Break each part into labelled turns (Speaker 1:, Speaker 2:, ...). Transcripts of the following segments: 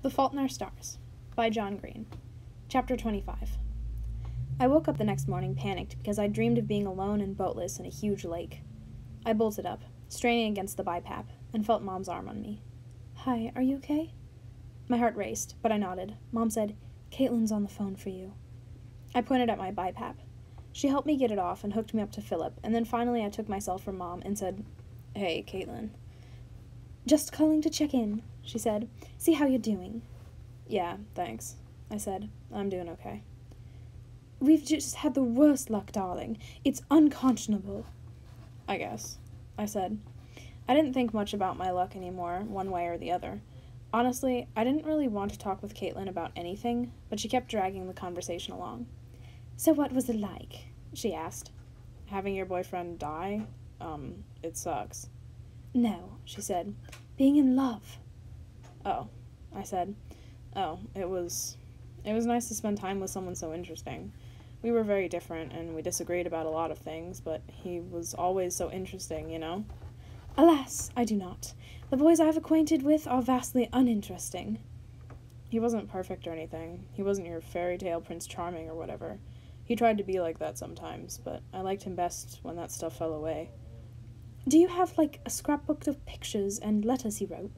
Speaker 1: The Fault in Our Stars by John Green. Chapter 25. I woke up the next morning panicked because I dreamed of being alone and boatless in a huge lake. I bolted up, straining against the BiPAP, and felt Mom's arm on me. "Hi, are you okay?" My heart raced, but I nodded. Mom said, "Caitlin's on the phone for you." I pointed at my BiPAP. She helped me get it off and hooked me up to Philip, and then finally I took myself from Mom and said, "Hey, Caitlin." "Just calling to check in," she said. "See how you're doing." "Yeah, thanks," I said. "I'm doing okay." "We've just had the worst luck, darling. It's unconscionable." "I guess," I said. I didn't think much about my luck anymore, one way or the other. Honestly, I didn't really want to talk with Caitlin about anything, but she kept dragging the conversation along. "So what was it like?" she asked. "Having your boyfriend die? It sucks." "No," she said. "Being in love." "Oh," I said. "Oh, it was nice to spend time with someone so interesting. We were very different, and we disagreed about a lot of things, but he was always so interesting, you know?" "Alas, I do not. The boys I've acquainted with are vastly uninteresting." "He wasn't perfect or anything. He wasn't your fairy tale Prince Charming or whatever. He tried to be like that sometimes, but I liked him best when that stuff fell away." "Do you have, like, a scrapbook of pictures and letters he wrote?"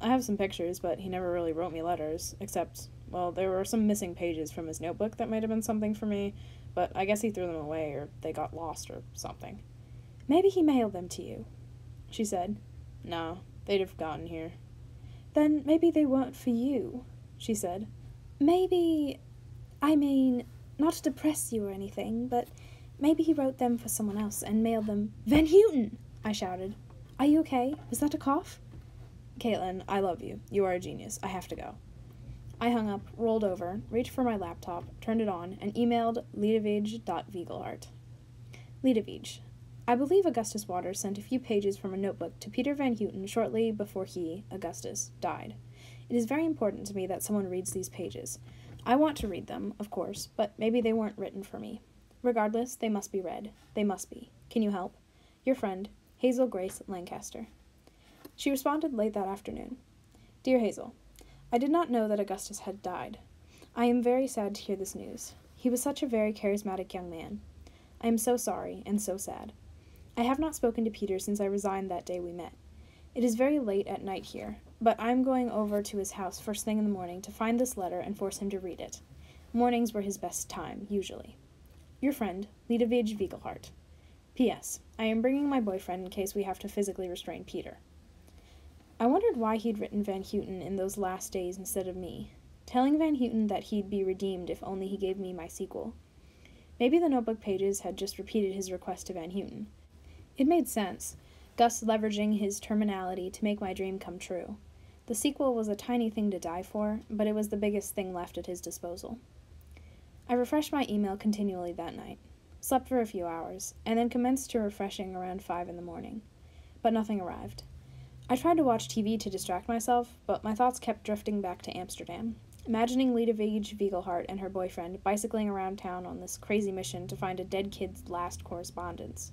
Speaker 2: "I have some pictures, but he never really wrote me letters, except, well, there were some missing pages from his notebook that might have been something for me, but I guess he threw them away, or they got lost or something."
Speaker 1: "Maybe he mailed them to you,"
Speaker 2: she said. "No, they'd have gotten here."
Speaker 1: "Then maybe they weren't for you," she said. "Maybe, I mean, not to depress you or anything, but maybe he wrote them for someone else and mailed them—" "Van Houten!" I shouted. "Are you okay? Was that a cough?"
Speaker 2: "Caitlin, I love you. You are a genius. I have to go." I hung up, rolled over, reached for my laptop, turned it on, and emailed Liedewij.Wiegelhart. Liedewij. I believe Augustus Waters sent a few pages from a notebook to Peter Van Houten shortly before he, Augustus, died. It is very important to me that someone reads these pages. I want to read them, of course, but maybe they weren't written for me. Regardless, they must be read. They must be. Can you help? Your friend, Hazel Grace Lancaster. She responded late that afternoon. Dear Hazel, I did not know that Augustus had died. I am very sad to hear this news. He was such a very charismatic young man. I am so sorry and so sad. I have not spoken to Peter since I resigned that day we met. It is very late at night here, but I am going over to his house first thing in the morning to find this letter and force him to read it. Mornings were his best time, usually. Your friend, Liedewij Wiegelhart. P.S. I am bringing my boyfriend in case we have to physically restrain Peter. I wondered why he'd written Van Houten in those last days instead of me, telling Van Houten that he'd be redeemed if only he gave me my sequel. Maybe the notebook pages had just repeated his request to Van Houten. It made sense, Gus leveraging his terminality to make my dream come true. The sequel was a tiny thing to die for, but it was the biggest thing left at his disposal. I refreshed my email continually that night, slept for a few hours, and then commenced to refreshing around 5 in the morning. But nothing arrived. I tried to watch TV to distract myself, but my thoughts kept drifting back to Amsterdam, imagining Liedewij Wiegelhart and her boyfriend bicycling around town on this crazy mission to find a dead kid's last correspondence.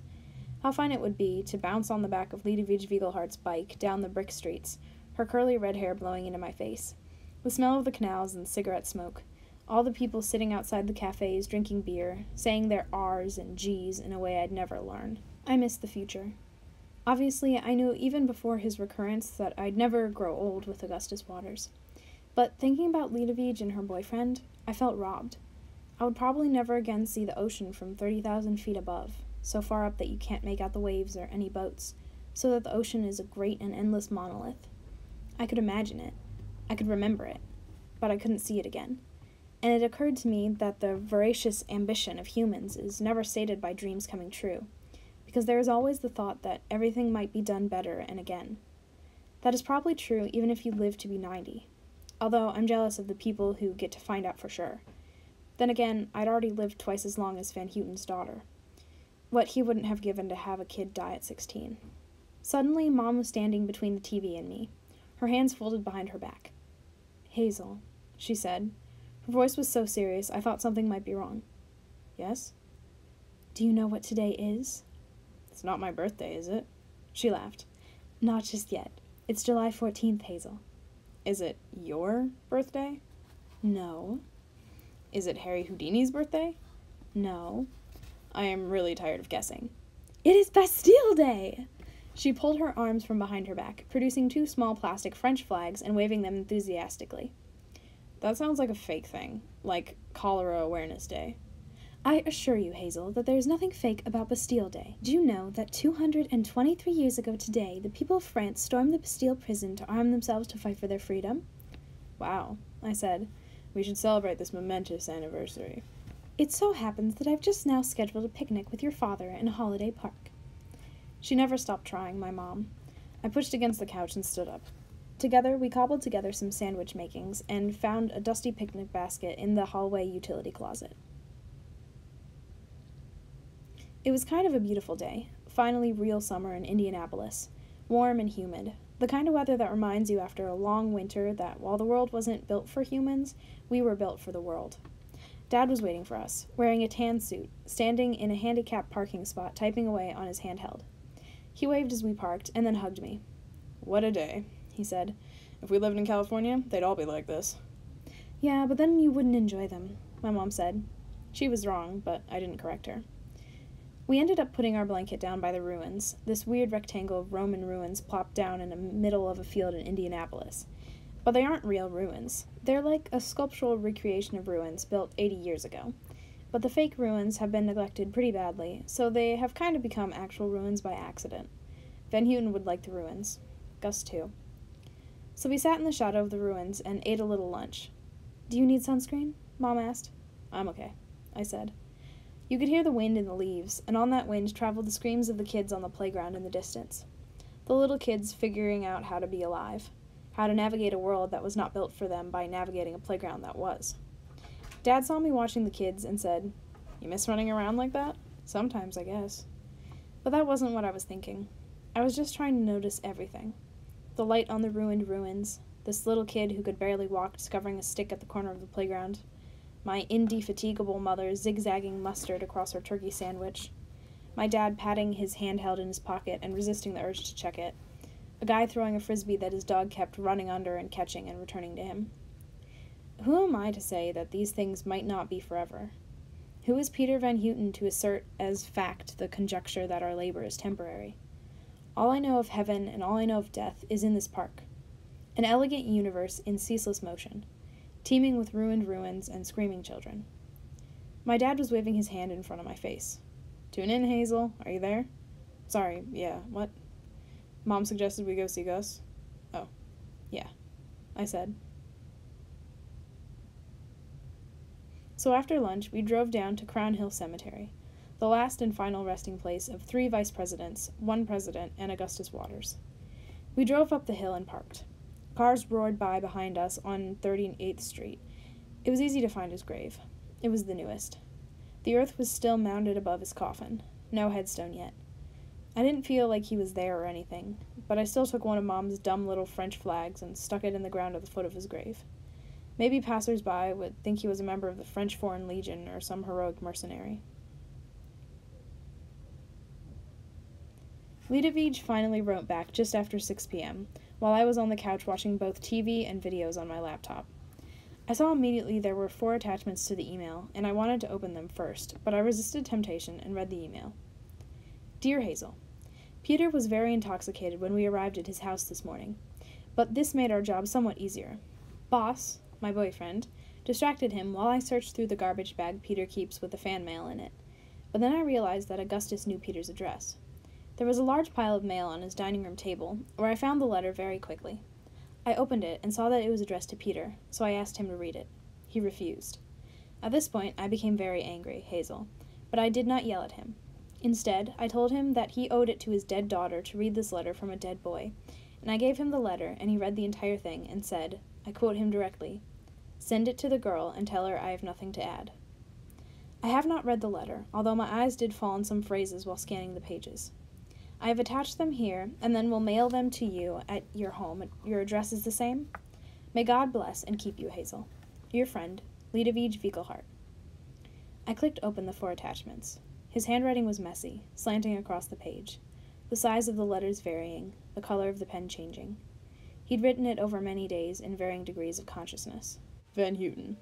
Speaker 2: How fun it would be to bounce on the back of Liedewij Wiegelhart's bike down the brick streets, her curly red hair blowing into my face. The smell of the canals and cigarette smoke. All the people sitting outside the cafes drinking beer, saying their R's and G's in a way I'd never learn. I missed the future. Obviously, I knew even before his recurrence that I'd never grow old with Augustus Waters. But thinking about Liedewij and her boyfriend, I felt robbed. I would probably never again see the ocean from 30,000 feet above, so far up that you can't make out the waves or any boats, so that the ocean is a great and endless monolith. I could imagine it. I could remember it. But I couldn't see it again. And it occurred to me that the voracious ambition of humans is never sated by dreams coming true, because there is always the thought that everything might be done better and again. That is probably true even if you live to be 90, although I'm jealous of the people who get to find out for sure. Then again, I'd already lived twice as long as Van Houten's daughter. What he wouldn't have given to have a kid die at 16. Suddenly, Mom was standing between the TV and me, her hands folded behind her back. "Hazel," she said. Her voice was so serious I thought something might be wrong. "Yes?" "Do you know what today is?" "It's not my birthday, is it?" She laughed. "Not just yet. It's July 14th, Hazel." Is it your birthday?
Speaker 1: No.
Speaker 2: Is it Harry Houdini's birthday?
Speaker 1: No.
Speaker 2: I am really tired of guessing.
Speaker 1: It is Bastille Day! She pulled her arms from behind her back, producing 2 small plastic French flags and waving them enthusiastically.
Speaker 2: That sounds like a fake thing, like Cholera Awareness Day.
Speaker 1: I assure you, Hazel, that there is nothing fake about Bastille Day. Do you know that 223 years ago today, the people of France stormed the Bastille prison to arm themselves to fight for their freedom?
Speaker 2: Wow, I said. We should celebrate this momentous anniversary.
Speaker 1: It so happens that I've just now scheduled a picnic with your father in a holiday park.
Speaker 2: She never stopped trying, my mom. I pushed against the couch and stood up. Together, we cobbled together some sandwich makings and found a dusty picnic basket in the hallway utility closet. It was kind of a beautiful day, finally real summer in Indianapolis, warm and humid, the kind of weather that reminds you after a long winter that while the world wasn't built for humans, we were built for the world. Dad was waiting for us, wearing a tan suit, standing in a handicapped parking spot typing away on his handheld. He waved as we parked and then hugged me. "What a day," he said. "If we lived in California, they'd all be like this."
Speaker 1: "Yeah, but then you wouldn't enjoy them," my mom said.
Speaker 2: She was wrong, but I didn't correct her. We ended up putting our blanket down by the ruins, this weird rectangle of Roman ruins plopped down in the middle of a field in Indianapolis. But they aren't real ruins. They're like a sculptural recreation of ruins built 80 years ago. But the fake ruins have been neglected pretty badly, so they have kind of become actual ruins by accident. Van Houten would like the ruins. Gus too. So we sat in the shadow of the ruins and ate a little lunch.
Speaker 1: "Do you need sunscreen?" Mom asked.
Speaker 2: "I'm okay," I said. You could hear the wind in the leaves, and on that wind traveled the screams of the kids on the playground in the distance. The little kids figuring out how to be alive, how to navigate a world that was not built for them by navigating a playground that was. Dad saw me watching the kids and said, "You miss running around like that?" "Sometimes, I guess." But that wasn't what I was thinking. I was just trying to notice everything. The light on the ruined ruins, this little kid who could barely walk discovering a stick at the corner of the playground, my indefatigable mother zigzagging mustard across her turkey sandwich, my dad patting his handheld in his pocket and resisting the urge to check it, a guy throwing a frisbee that his dog kept running under and catching and returning to him. Who am I to say that these things might not be forever? Who is Peter Van Houten to assert as fact the conjecture that our labor is temporary? All I know of heaven and all I know of death is in this park, an elegant universe in ceaseless motion, teeming with ruined ruins and screaming children. My dad was waving his hand in front of my face. "Tune in, Hazel. Are you there?" "Sorry, yeah, what?" "Mom suggested we go see Gus." "Oh, yeah," I said. So after lunch, we drove down to Crown Hill Cemetery, the last and final resting place of 3 vice presidents, 1 president, and Augustus Waters. We drove up the hill and parked. Cars roared by behind us on 38th Street. It was easy to find his grave. It was the newest. The earth was still mounded above his coffin. No headstone yet. I didn't feel like he was there or anything, but I still took one of Mom's dumb little French flags and stuck it in the ground at the foot of his grave. Maybe passers-by would think he was a member of the French Foreign Legion or some heroic mercenary. Ludovic finally wrote back just after 6 p.m., while I was on the couch watching both TV and videos on my laptop. I saw immediately there were 4 attachments to the email, and I wanted to open them first, but I resisted temptation and read the email. Dear Hazel, Peter was very intoxicated when we arrived at his house this morning, but this made our job somewhat easier. Boss, my boyfriend, distracted him while I searched through the garbage bag Peter keeps with the fan mail in it, but then I realized that Augustus knew Peter's address. There was a large pile of mail on his dining room table, where I found the letter very quickly. I opened it and saw that it was addressed to Peter, so I asked him to read it. He refused. At this point, I became very angry, Hazel, but I did not yell at him. Instead, I told him that he owed it to his dead daughter to read this letter from a dead boy, and I gave him the letter, and he read the entire thing and said, I quote him directly, "Send it to the girl and tell her I have nothing to add." I have not read the letter, although my eyes did fall on some phrases while scanning the pages. I have attached them here, and then will mail them to you at your home. Your address is the same? May God bless and keep you, Hazel. Your friend, Ludovic Wiegelhart. I clicked open the 4 attachments. His handwriting was messy, slanting across the page, the size of the letters varying, the color of the pen changing.
Speaker 1: He'd written it over many days in varying degrees of consciousness.
Speaker 2: Van Houten,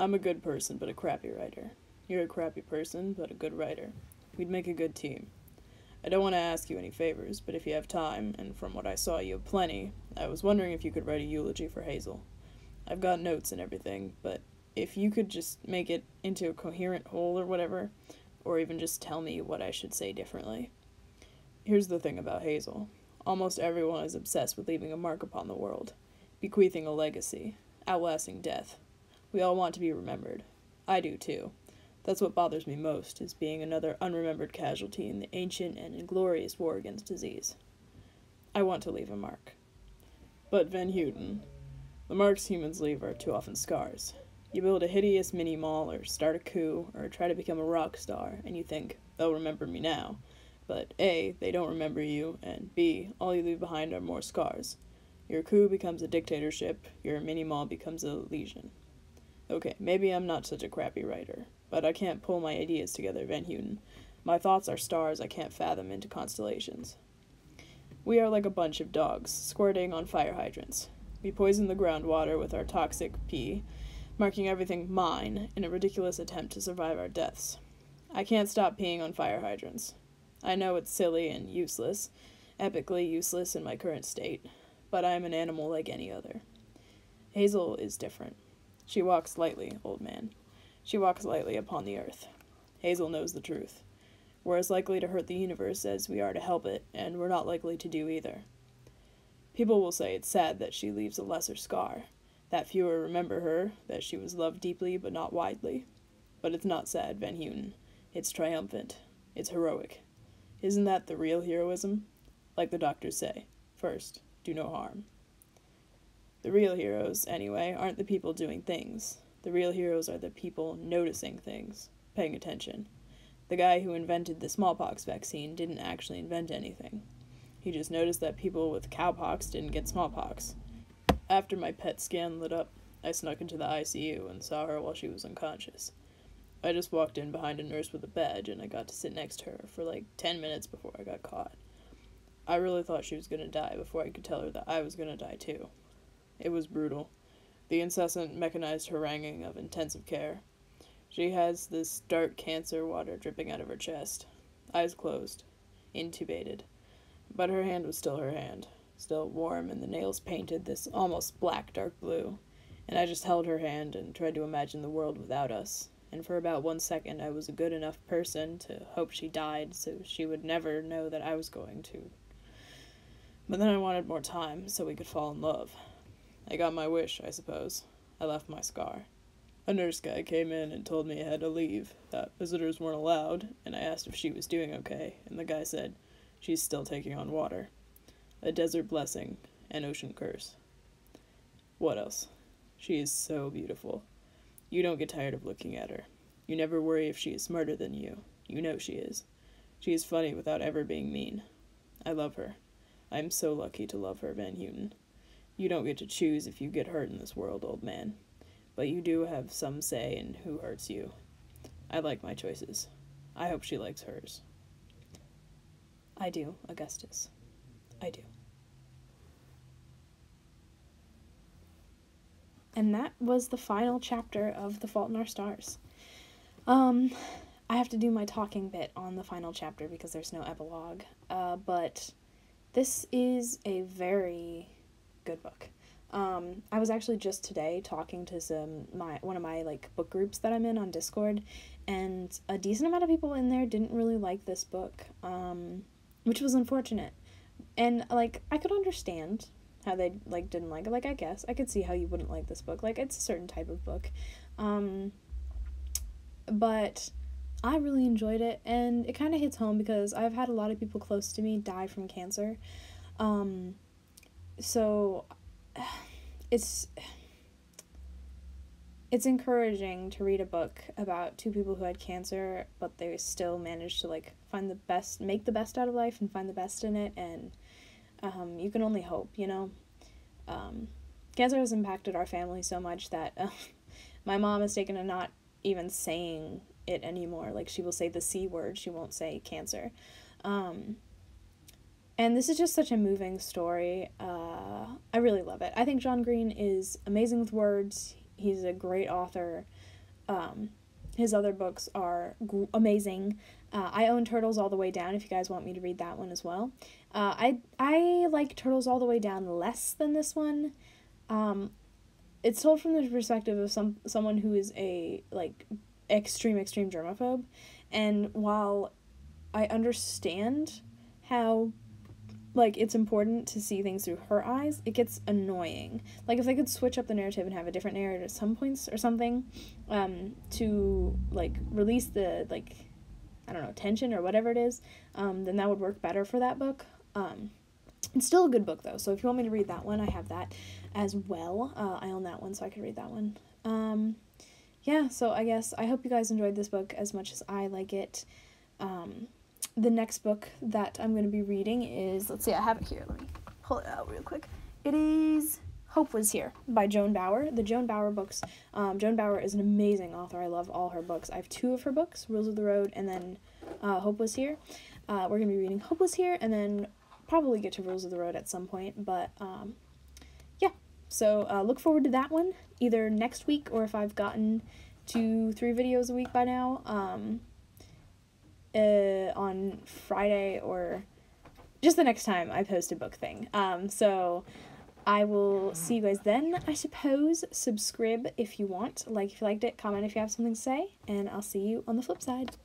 Speaker 2: I'm a good person, but a crappy writer. You're a crappy person, but a good writer. We'd make a good team. I don't want to ask you any favors, but if you have time, and from what I saw you have plenty, I was wondering if you could write a eulogy for Hazel. I've got notes and everything, but if you could just make it into a coherent whole or whatever, or even just tell me what I should say differently. Here's the thing about Hazel. Almost everyone is obsessed with leaving a mark upon the world, bequeathing a legacy, outlasting death. We all want to be remembered. I do too. That's what bothers me most, is being another unremembered casualty in the ancient and inglorious war against disease. I want to leave a mark. But Van Houten, the marks humans leave are too often scars. You build a hideous mini-mall, or start a coup, or try to become a rock star, and you think, they'll remember me now. But A, they don't remember you, and B, all you leave behind are more scars. Your coup becomes a dictatorship, your mini-mall becomes a legion. Okay, maybe I'm not such a crappy writer, but I can't pull my ideas together, Van Houten. My thoughts are stars I can't fathom into constellations. We are like a bunch of dogs, squirting on fire hydrants. We poison the groundwater with our toxic pee, marking everything mine in a ridiculous attempt to survive our deaths. I can't stop peeing on fire hydrants. I know it's silly and useless, epically useless in my current state, but I am an animal like any other. Hazel is different. She walks lightly, old man. She walks lightly upon the earth. Hazel knows the truth. We're as likely to hurt the universe as we are to help it, and we're not likely to do either. People will say it's sad that she leaves a lesser scar, that fewer remember her, that she was loved deeply but not widely. But it's not sad, Van Houten. It's triumphant. It's heroic. Isn't that the real heroism? Like the doctors say, first, do no harm. The real heroes, anyway, aren't the people doing things. The real heroes are the people noticing things, paying attention. The guy who invented the smallpox vaccine didn't actually invent anything. He just noticed that people with cowpox didn't get smallpox. After my PET scan lit up, I snuck into the ICU and saw her while she was unconscious. I just walked in behind a nurse with a badge, and I got to sit next to her for like 10 minutes before I got caught. I really thought she was gonna die before I could tell her that I was gonna die too. It was brutal. The incessant mechanized haranguing of intensive care. She has this dark cancer water dripping out of her chest. Eyes closed. Intubated. But her hand was still her hand. Still warm, and the nails painted this almost black dark blue. And I just held her hand and tried to imagine the world without us. And for about 1 second I was a good enough person to hope she died so she would never know that I was going to. But then I wanted more time so we could fall in love. I got my wish, I suppose. I left my scar. A nurse guy came in and told me I had to leave, that visitors weren't allowed, and I asked if she was doing okay, and the guy said, she's still taking on water. A desert blessing, an ocean curse. What else? She is so beautiful. You don't get tired of looking at her. You never worry if she is smarter than you. You know she is. She is funny without ever being mean. I love her. I am so lucky to love her, Van Houten. You don't get to choose if you get hurt in this world, old man. But you do have some say in who hurts you. I like my choices. I hope she likes hers. I do, Augustus. I do. And that was the final chapter of The Fault in Our Stars. I have to do my talking bit on the final chapter because there's no epilogue. But this is a very good book. I was actually just today talking to one of my book groups that I'm in on Discord, and a decent amount of people in there didn't really like this book, which was unfortunate. And I could understand how they didn't like it. I guess I could see how you wouldn't like this book. It's a certain type of book. But I really enjoyed it, and it kind of hits home because I've had a lot of people close to me die from cancer. So it's encouraging to read a book about two people who had cancer, but they still managed to make the best out of life and find the best in it, and you can only hope, Cancer has impacted our family so much that my mom has taken to not even saying it anymore. She will say the C word, she won't say cancer.
Speaker 1: And this is just such a moving story. I really love it. I think John Green is amazing with words. He's a great author. His other books are amazing. I own Turtles All the Way Down if you guys want me to read that one as well. I like Turtles All the Way Down less than this one. It's told from the perspective of someone who is a, like, extreme germaphobe. And while I understand how, like, it's important to see things through her eyes, it gets annoying. Like, if they could switch up the narrative and have a different narrative at some points or something, to, like, release the, like, I don't know, tension or whatever it is, then that would work better for that book. It's still a good book, though, so if you want me to read that one, I have that as well. I own that one, so I could read that one. Yeah, so I guess I hope you guys enjoyed this book as much as I like it. The next book that I'm going to be reading is, let's see, I have it here. Let me pull it out real quick. It is Hope Was Here by Joan Bauer. The Joan Bauer books. Joan Bauer is an amazing author. I love all her books. I have 2 of her books, Rules of the Road and then Hope Was Here. We're going to be reading Hope Was Here and then probably get to Rules of the Road at some point. But, yeah. So look forward to that one, either next week or if I've gotten to 3 videos a week by now. On Friday or just the next time I post a book thing. So I will see you guys then, I suppose. Subscribe if you want, like if you liked it, comment if you have something to say, and I'll see you on the flip side.